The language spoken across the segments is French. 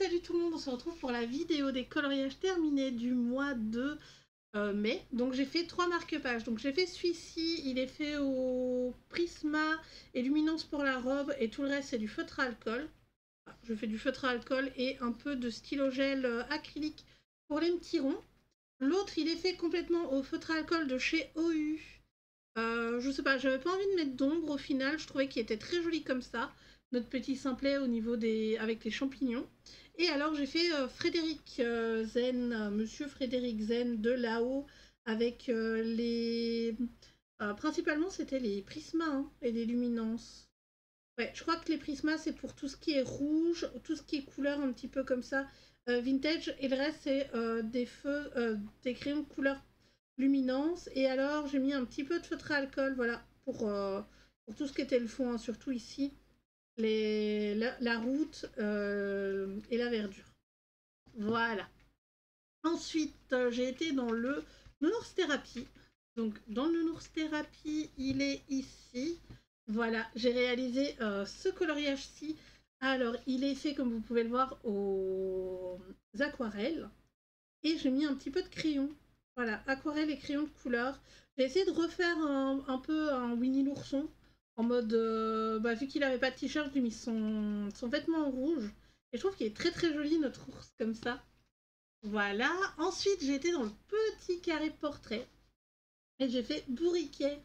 salut tout le monde, on se retrouve pour la vidéo des coloriages terminés du mois de mai. Donc j'ai fait 3 marque-pages. Donc j'ai fait celui-ci, il est fait au Prisma et Luminance pour la robe et tout le reste c'est du feutre à alcool. Je fais du feutre à alcool et un peu de stylo gel acrylique pour les petits ronds. L'autre il est fait complètement au feutre à alcool de chez OU. Je sais pas, j'avais pas envie de mettre d'ombre au final, je trouvais qu'il était très joli comme ça. Notre petit simplet au niveau des avec les champignons. Et alors j'ai fait Frédéric Zen, Monsieur Frédéric Zen de là-haut avec les... principalement c'était les prismas hein, et les luminances. Ouais, je crois que les prismas c'est pour tout ce qui est rouge, tout ce qui est couleur un petit peu comme ça, vintage. Et le reste c'est des feux, des crayons de couleur luminance. Et alors j'ai mis un petit peu de feutre à alcool, voilà, pour tout ce qui était le fond, hein, surtout ici. La route et la verdure. Voilà. Ensuite, j'ai été dans le Nounours Thérapie. Donc, dans le Nounours Thérapie, il est ici. Voilà, j'ai réalisé ce coloriage-ci. Alors, il est fait, comme vous pouvez le voir, aux aquarelles. Et j'ai mis un petit peu de crayon. Voilà, aquarelle et crayon de couleur. J'ai essayé de refaire un peu un Winnie l'ourson. En mode, vu qu'il avait pas de t-shirt, j'ai mis son vêtement en rouge. Et je trouve qu'il est très très joli notre ours comme ça. Voilà. Ensuite, j'ai été dans le petit carré portrait. Et j'ai fait bourriquet.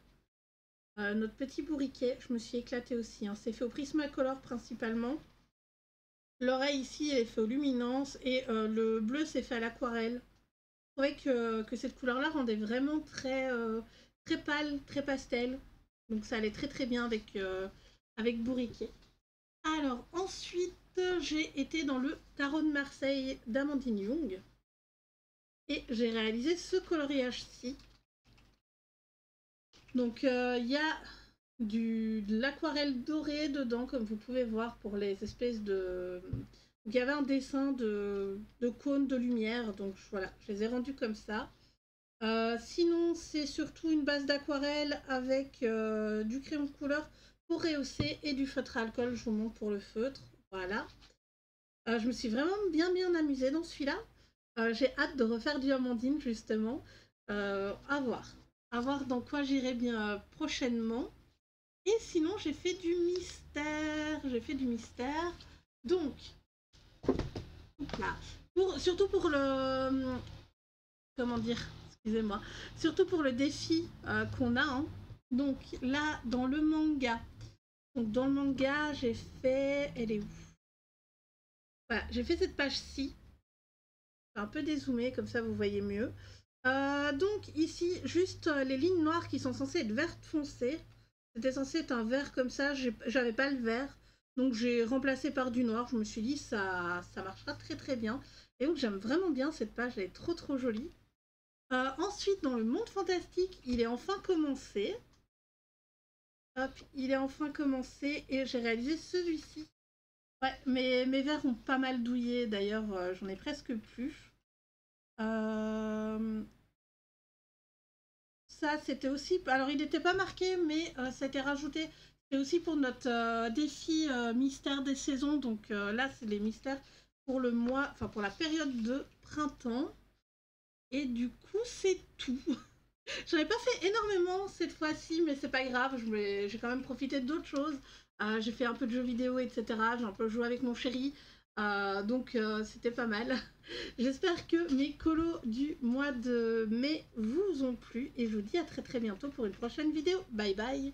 Notre petit bourriquet. Je me suis éclatée aussi. Hein. C'est fait au Prismacolor principalement. L'oreille ici, elle est faite aux luminances. Et le bleu, c'est fait à l'aquarelle. Je trouvais que cette couleur-là rendait vraiment très, très pâle, très pastel. Donc ça allait très très bien avec bourriquet. Alors ensuite, j'ai été dans le Tarot de Marseille d'Amandine Young. Et j'ai réalisé ce coloriage-ci. Donc il y a de l'aquarelle dorée dedans, comme vous pouvez voir pour les espèces de... Il y avait un dessin de cônes de lumière, donc voilà, je les ai rendus comme ça. Sinon, c'est surtout une base d'aquarelle avec du crayon de couleur pour rehausser et du feutre à alcool. Je vous montre pour le feutre. Voilà. Je me suis vraiment bien amusée dans celui-là. J'ai hâte de refaire du Amandine, justement. À voir. À voir dans quoi j'irai bien prochainement. Et sinon, j'ai fait du mystère. Donc, là. Surtout pour le... Comment dire? Excusez-moi. Surtout pour le défi qu'on a. Hein. Donc là, dans le manga. J'ai fait... Elle est où? Voilà, j'ai fait cette page-ci. Un peu dézoomé, comme ça vous voyez mieux. Donc ici, juste les lignes noires qui sont censées être vertes foncées. C'était censé être un vert comme ça, j'avais pas le vert. Donc j'ai remplacé par du noir. Je me suis dit, ça marchera très très bien. Et donc j'aime vraiment bien cette page, elle est trop jolie. Ensuite, dans le monde fantastique, il est enfin commencé. Hop, il est enfin commencé et j'ai réalisé celui-ci. Ouais, mes verres ont pas mal douillé, d'ailleurs, j'en ai presque plus. Ça, c'était aussi... Alors, il n'était pas marqué, mais ça a été rajouté. C'est aussi pour notre défi mystère des saisons. Donc là, c'est les mystères pour le mois... Enfin, pour la période de printemps. Et du coup, c'est tout. J'en ai pas fait énormément cette fois-ci, mais c'est pas grave, j'ai quand même profité d'autres choses. J'ai fait un peu de jeux vidéo, etc. J'ai un peu joué avec mon chéri, donc c'était pas mal. J'espère que mes colos du mois de mai vous ont plu et je vous dis à très bientôt pour une prochaine vidéo. Bye bye!